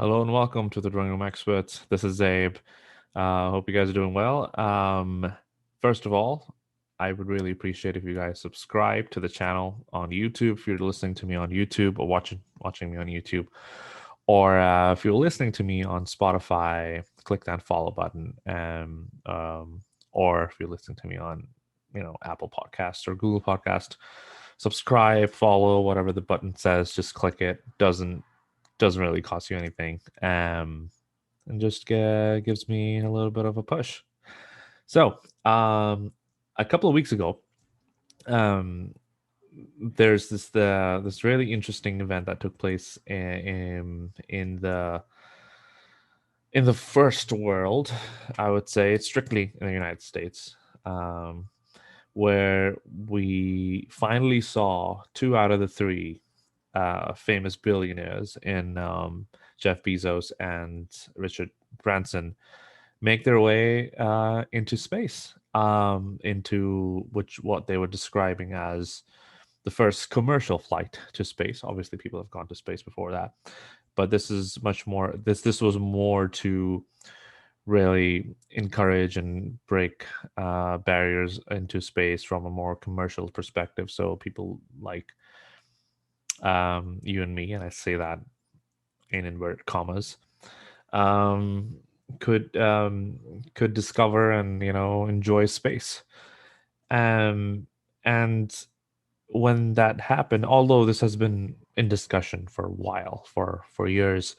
Hello and welcome to the Drawing Room Experts. This is Zaib. Hope you guys are doing well. First of all, I would really appreciate if you guys subscribe to the channel on YouTube. If you're listening to me on YouTube or watching me on YouTube, or if you're listening to me on Spotify, click that follow button. Or if you're listening to me on Apple Podcasts or Google Podcast, subscribe, follow, whatever the button says. Just click it. Doesn't really cost you anything, and just gives me a little bit of a push. So, a couple of weeks ago, um, there's this really interesting event that took place in the first world. I would say it's strictly in the United States, where we finally saw two out of the three famous billionaires in Jeff Bezos and Richard Branson make their way into space, into what they were describing as the first commercial flight to space. Obviously, people have gone to space before that, but this is much more. This was more to really encourage and break barriers into space from a more commercial perspective. So people like you and me, and I say that in inverted commas, um, could discover and enjoy space. And when that happened, although this has been in discussion for a while, for years,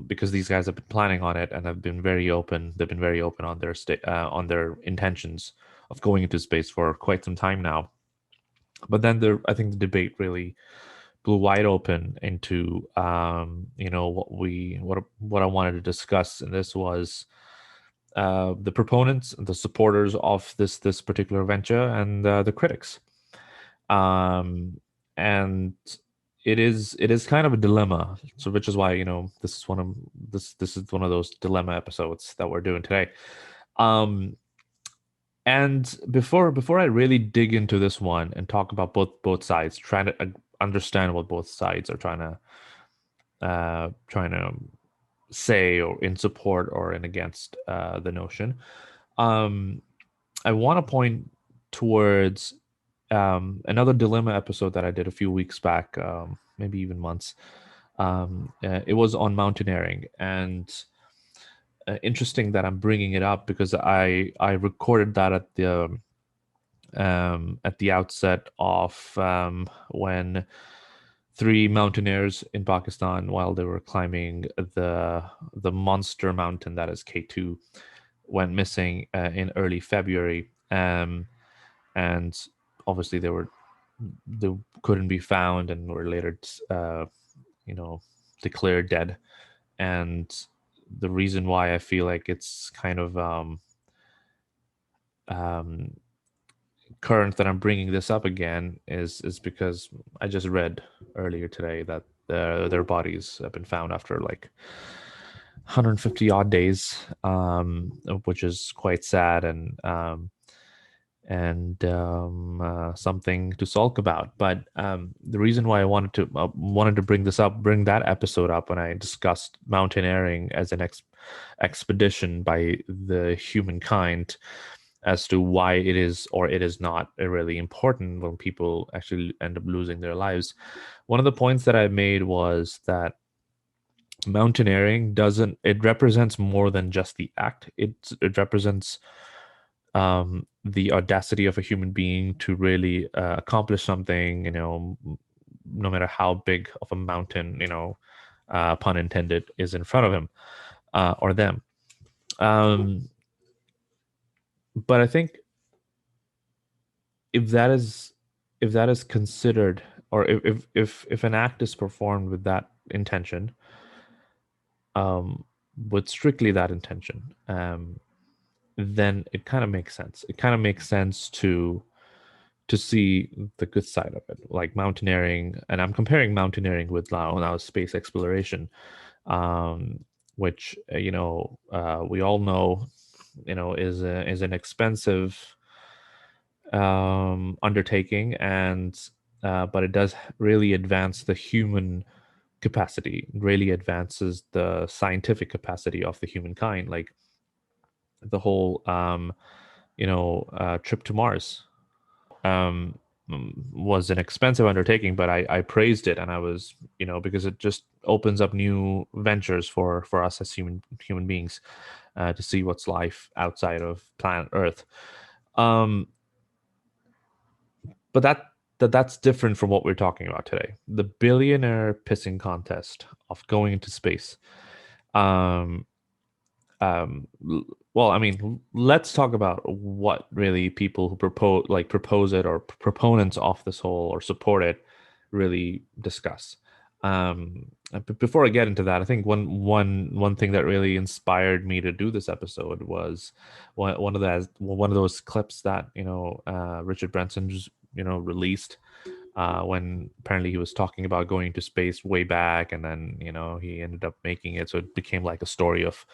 because these guys have been planning on it and have been very open. They've been very open on on their intentions of going into space for quite some time now. But then I think the debate really blew wide open into what I wanted to discuss, and this was the proponents, the supporters of this particular venture, and the critics. And it is kind of a dilemma, so which is why this is one of those dilemma episodes that we're doing today. And before I really dig into this one and talk about both sides, trying to understand what both sides are trying to say, or in support or in against the notion, I want to point towards another dilemma episode that I did a few weeks back, maybe even months. It was on mountaineering, and interesting that I'm bringing it up because I recorded that at the outset of when three mountaineers in Pakistan, while they were climbing the monster mountain that is K2, went missing in early February, and obviously they couldn't be found and were later declared dead. And the reason why I feel like it's kind of current that I'm bringing this up again is because I just read earlier today that their bodies have been found after like 150 odd days, which is quite sad and something to sulk about. But the reason why I wanted to bring that episode up, when I discussed mountaineering as an expedition by the humankind, as to why it is or it is not really important when people actually end up losing their lives. One of the points that I made was that mountaineering it represents more than just the act. It represents the audacity of a human being to really accomplish something, no matter how big of a mountain, pun intended, is in front of him or them. But I think if that is considered, or if an act is performed with that intention, with strictly that intention, then it kind of makes sense. It kind of makes sense to see the good side of it, like mountaineering. And I'm comparing mountaineering with now space exploration, which we all know is an expensive undertaking, and but it does really advance the human capacity, really advances the scientific capacity of the humankind, like the whole trip to Mars. um, was an expensive undertaking, but I praised it, and I was, because it just opens up new ventures for us as human beings, to see what's life outside of planet Earth. Um, but that's different from what we're talking about today. The billionaire pissing contest of going into space. Um, well, I mean, let's talk about what really people who propose it, or proponents of this whole or support it, really discuss. But before I get into that, I think one thing that really inspired me to do this episode was one of those clips that Richard Branson just released, when apparently he was talking about going to space way back, and then he ended up making it, so it became like a story of,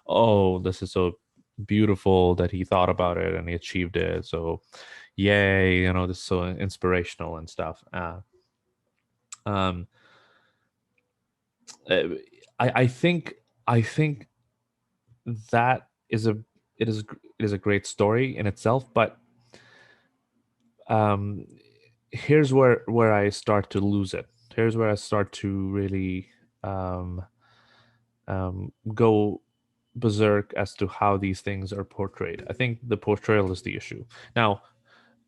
oh, this is so beautiful that he thought about it and he achieved it, so yay, this is so inspirational and stuff. Um uh, I think that is a it is it is a great story in itself, but um here's where I start to lose it. Here's where I start to really um, go berserk as to how these things are portrayed. I think the portrayal is the issue. Now,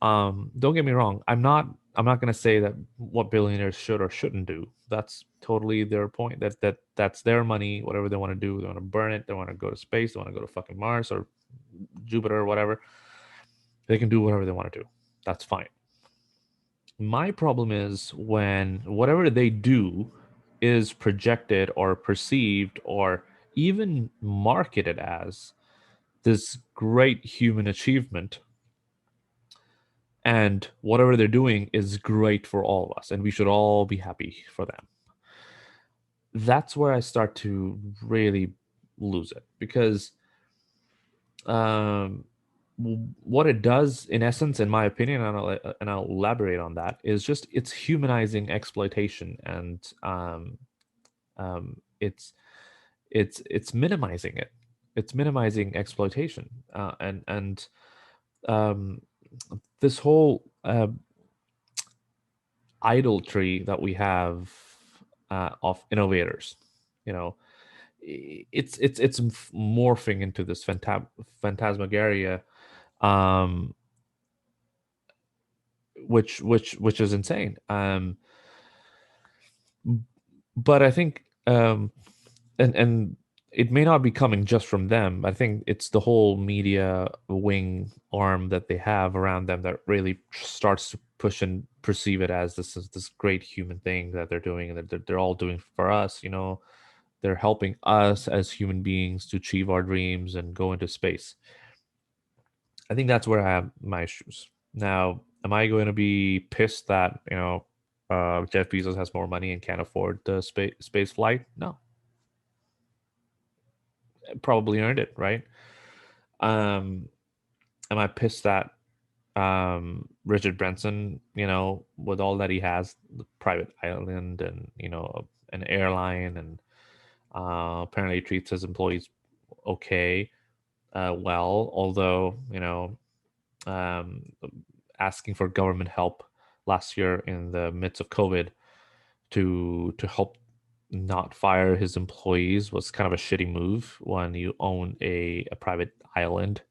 don't get me wrong. I'm not going to say that what billionaires should or shouldn't do. That's totally their point. That's their money. Whatever they want to do, they want to burn it. They want to go to space. They want to go to fucking Mars or Jupiter or whatever. They can do whatever they want to do. That's fine. My problem is when whatever they do is projected or perceived or even marketed as this great human achievement, and whatever they're doing is great for all of us and we should all be happy for them. That's where I start to really lose it, because um, what it does in essence, in my opinion, and I'll elaborate on that, is just it's humanizing exploitation, and it's minimizing it. It's minimizing exploitation, and um, this whole idolatry that we have of innovators. You know, it's morphing into this phantasmagoria, um, which is insane. But I think and it may not be coming just from them. I think it's the whole media wing arm that they have around them that really starts to push and perceive it as this great human thing that they're doing, and that they're all doing for us. They're helping us as human beings to achieve our dreams and go into space. I think that's where I have my issues. Now, am I going to be pissed that Jeff Bezos has more money and can't afford the space flight? No, probably earned it, right? Um, am I pissed that Richard Branson, with all that he has, the private island and an airline, and apparently treats his employees okay, well, although um, asking for government help last year in the midst of COVID to help not fire his employees was kind of a shitty move when you own a private island.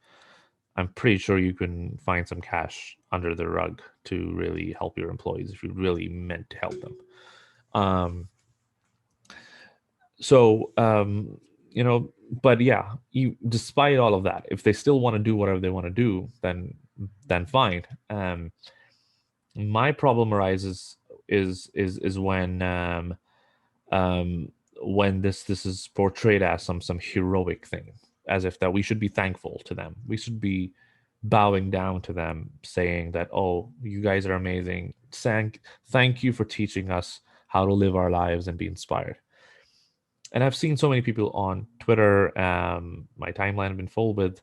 I'm pretty sure you can find some cash under the rug to really help your employees if you really meant to help them. Um, so but yeah, despite all of that, if they still want to do whatever they want to do, then fine. My problem arises is um, when this is portrayed as some heroic thing, as if that we should be thankful to them. We should be bowing down to them, saying that, oh, you guys are amazing. Thank you for teaching us how to live our lives and be inspired. And I've seen so many people on Twitter. My timeline have been full with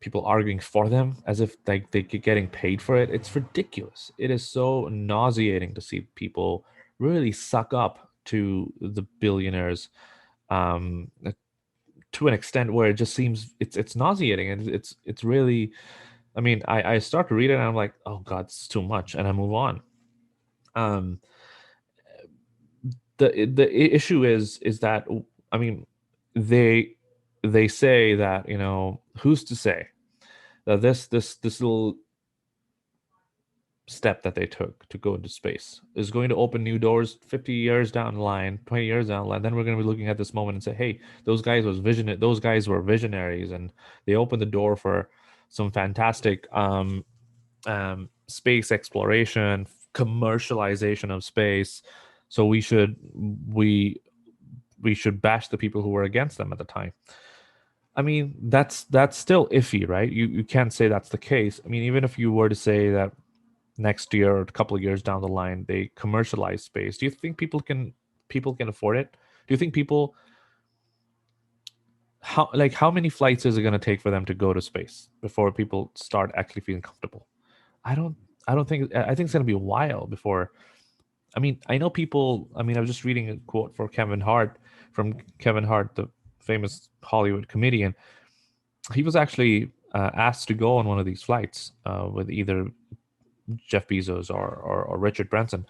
people arguing for them as if like they get getting paid for it. It's ridiculous. It is so nauseating to see people really suck up to the billionaires, um, to an extent where it just seems it's nauseating, and it's really. I mean, I start to read it and I'm like, oh God, it's too much, and I move on. Um, the issue is that, I mean, they they say that, who's to say that this little step that they took to go into space is going to open new doors 50 years down the line, 20 years down the line. Then we're going to be looking at this moment and say, hey, those guys were visionaries, and they opened the door for some fantastic space exploration, commercialization of space. So we we should bash the people who were against them at the time. I mean, that's still iffy, right? You can't say that's the case. I mean, even if you were to say that next year or a couple of years down the line they commercialize space, do you think people can afford it? Do you think people, how many flights is it going to take for them to go to space before people start actually feeling comfortable? I don't I don't think I think it's going to be a while before. I mean, I know people. I mean, I was just reading a quote from Kevin Hart, the famous Hollywood comedian. He was actually asked to go on one of these flights with either Jeff Bezos or Richard Branson,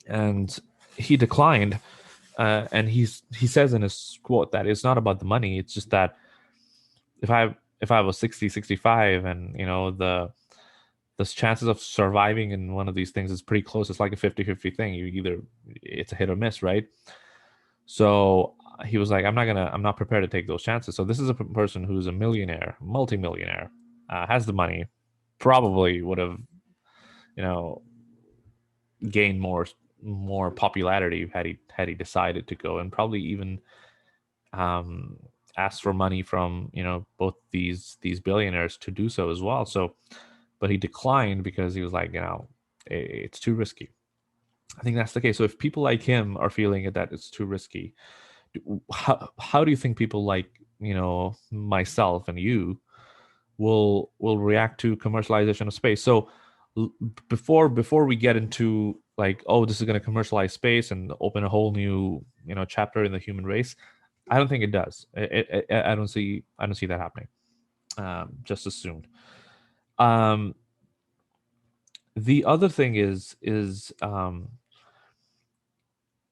and he declined. And he says in his quote that it's not about the money. It's just that if I was 60, 65, and the chances of surviving in one of these things is pretty close. It's like a 50-50 thing. It's a hit or miss, right? So he was like, I'm not prepared to take those chances. So this is a person who's a millionaire, multimillionaire, has the money, probably would have, you know, gained more popularity had he decided to go, and probably even um, asked for money from both these billionaires to do so as well. So, but he declined because he was like, it's too risky. I think that's the case. So if people like him are feeling it that it's too risky, how do you think people like myself and you will react to commercialization of space? So before we get into like, oh, this is going to commercialize space and open a whole new chapter in the human race, I don't think it does. I don't see that happening just as soon. Um, the other thing is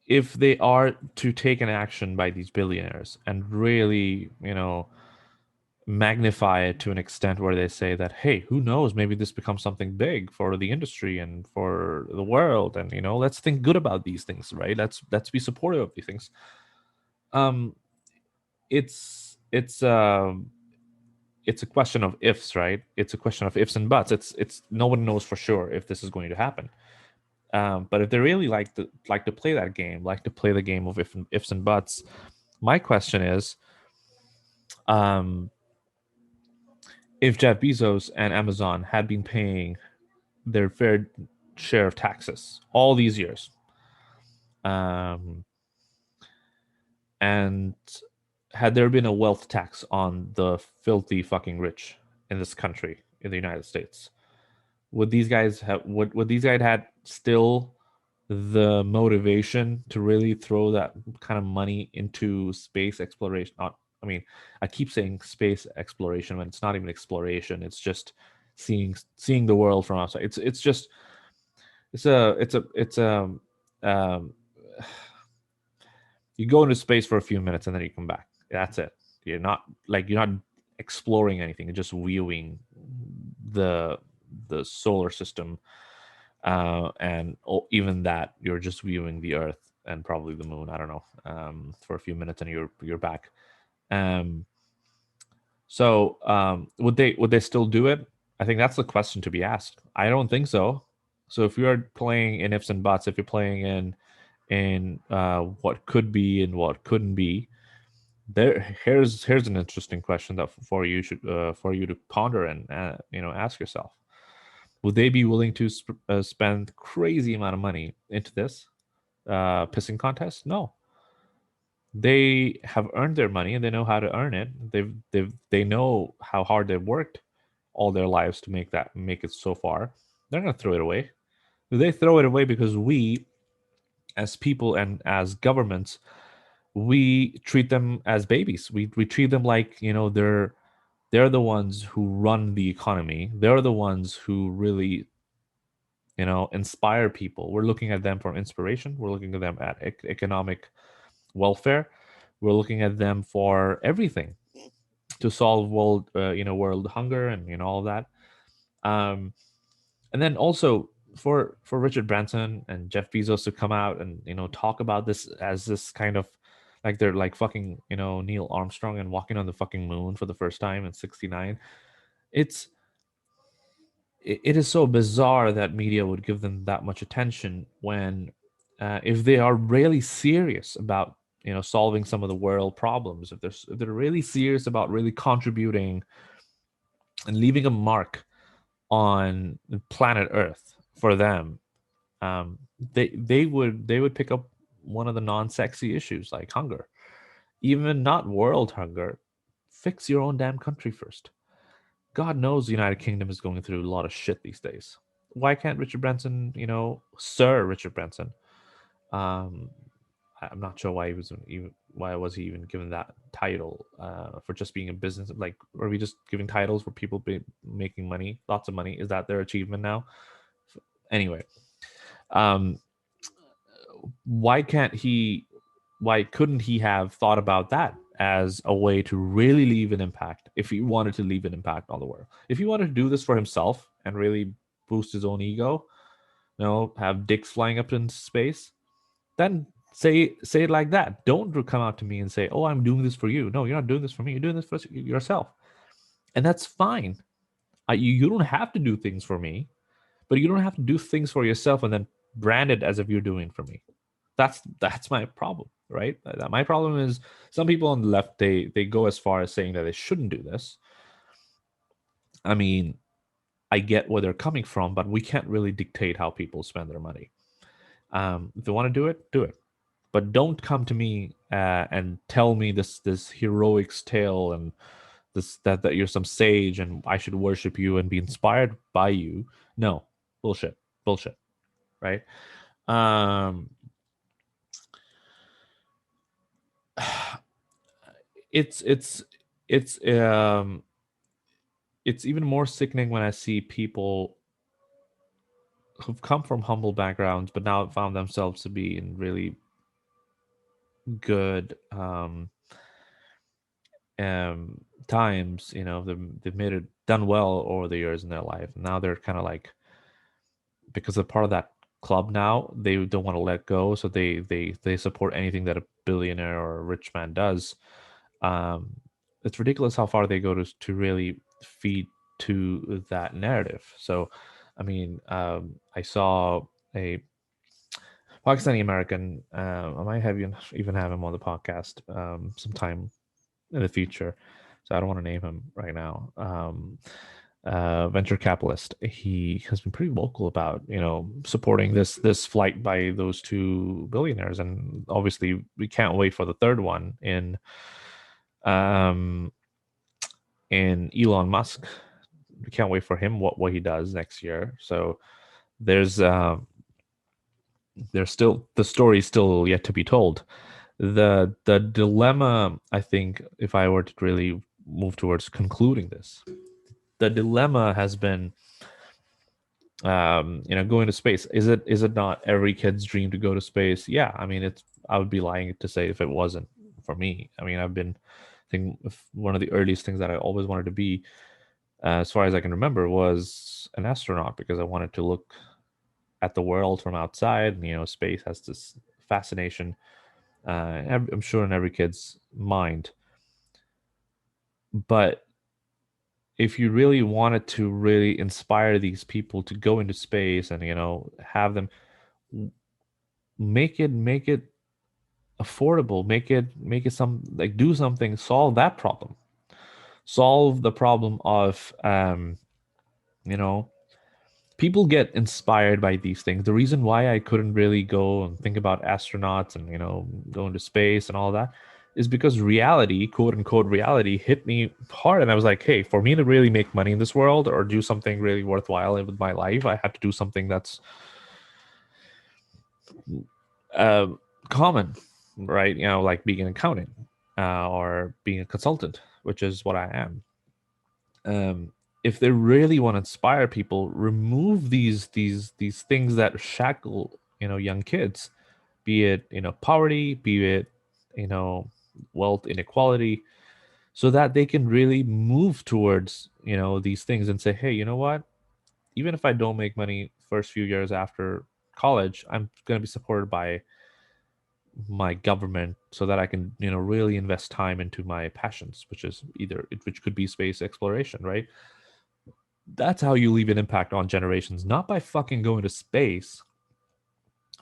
if they are to take an action by these billionaires and really magnify it to an extent where they say that, hey, who knows, maybe this becomes something big for the industry and for the world, and let's think good about these things, right? Let's be supportive of these things. um it's a question of ifs, right? It's a question of ifs and buts. It's no one knows for sure if this is going to happen. But if they really like to play that game, like to play the game of ifs and buts, my question is, um, if Jeff Bezos and Amazon had been paying their fair share of taxes all these years, um, and had there been a wealth tax on the filthy fucking rich in this country, in the United States, would these guys had still the motivation to really throw that kind of money into space exploration? Not, I mean, I keep saying space exploration when it's not even exploration. It's just seeing the world from outside. It's just it's a um, you go into space for a few minutes and then you come back. That's it. You're not exploring anything. You're just viewing the the solar system, and even that you're just viewing the Earth and probably the Moon. I don't know, for a few minutes and you're back. Um, so would they still do it? I think that's the question to be asked. I don't think so. So if you're playing in ifs and buts, if you're playing in what could be and what couldn't be, here's an interesting question that for you to ponder and ask yourself: would they be willing to spend crazy amount of money into this pissing contest? No, they have earned their money and they know how to earn it. They know how hard they've worked all their lives to make it so far. They're gonna throw it away. Do they throw it away because we as people and as governments, we treat them as babies. We treat them like, they're the ones who run the economy. They're the ones who really, inspire people. We're looking at them for inspiration. We're looking at them at economic welfare. We're looking at them for everything to solve world hunger and all of that. Um, and then also for Richard Branson and Jeff Bezos to come out and talk about this as this kind of like they're like fucking Neil Armstrong and walking on the fucking moon for the first time in '69. It's it is so bizarre that media would give them that much attention when if they are really serious about solving some of the world problems, if they're really serious about really contributing and leaving a mark on planet Earth for them, they would pick up one of the non-sexy issues like hunger, even not world hunger. Fix your own damn country first. God knows the United Kingdom is going through a lot of shit these days. Why can't Richard Branson, Sir Richard Branson? Um, I'm not sure why was he even given that title for just being a business. Like, are we just giving titles for people making money, lots of money? Is that their achievement now? Anyway, um, why can't he? Why couldn't he have thought about that as a way to really leave an impact? If he wanted to leave an impact on the world, if he wanted to do this for himself and really boost his own ego, have dicks flying up into space, then say it like that. Don't come out to me and say, "Oh, I'm doing this for you." No, you're not doing this for me. You're doing this for yourself, and that's fine. You don't have to do things for me, but you don't have to do things for yourself and then brand it as if you're doing for me. That's my problem, right? My problem is some people on the left, they go as far as saying that they shouldn't do this. I mean, I get where they're coming from, but we can't really dictate how people spend their money. If they want to do it, do it. But don't come to me and tell me this heroics tale and that you're some sage and I should worship you and be inspired by you. No, bullshit, right? Um, it's it's it's um it's even more sickening when I see people who've come from humble backgrounds but now found themselves to be in really good times. They've made it done well over the years in their life. Now they're kind of like, because they're part of that club now, they don't want to let go, so they support anything that a billionaire or a rich man does. It's ridiculous how far they go to really feed to that narrative. So I mean, I saw a Pakistani American. I might have even have him on the podcast sometime in the future. So I don't want to name him right now. Venture capitalist. He has been pretty vocal about supporting this flight by those two billionaires, and obviously we can't wait for the third one um in Elon Musk. We can't wait for him what he does next year. So there's still the story is still yet to be told. The dilemma, I think, if I were to really move towards concluding this, the dilemma has been going to space. Is it not every kid's dream to go to space? Yeah, I mean, I would be lying to say if it wasn't for me. I mean, I think one of the earliest things that I always wanted to be, as far as I can remember, was an astronaut, because I wanted to look at the world from outside. Space has this fascination, I'm sure, in every kid's mind. But if you really wanted to really inspire these people to go into space and have them, make it affordable, make it some, like, do something, solve that problem, solve the problem of you know people get inspired by these things. The reason why I couldn't really go and think about astronauts and go into space and all that is because reality, quote unquote reality, hit me hard, and I was like, hey, for me to really make money in this world or do something really worthwhile with my life, I have to do something that's common, right? Like being an accounting or being a consultant, which is what I am. If they really want to inspire people, remove these things that shackle young kids, be it poverty, be it you know wealth inequality, so that they can really move towards these things and say, hey, you know what? Even if I don't make money first few years after college, I'm going to be supported by my government so that I can really invest time into my passions, which could be space exploration, right? That's how you leave an impact on generations, not by fucking going to space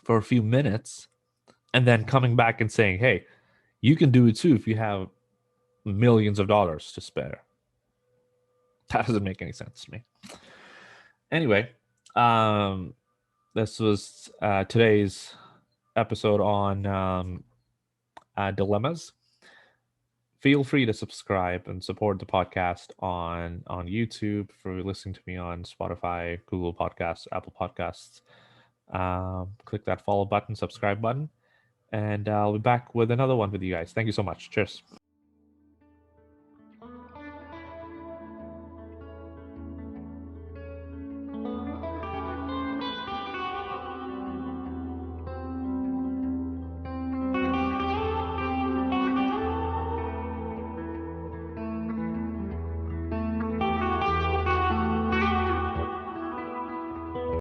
for a few minutes and then coming back and saying, hey, you can do it too if you have millions of dollars to spare. That doesn't make any sense to me. Anyway, um, this was today's episode on dilemmas. Feel free to subscribe and support the podcast on YouTube, for listening to me on Spotify, Google Podcasts, Apple Podcasts. Click that follow button, subscribe button, and I'll be back with another one with you guys. Thank you so much. Cheers.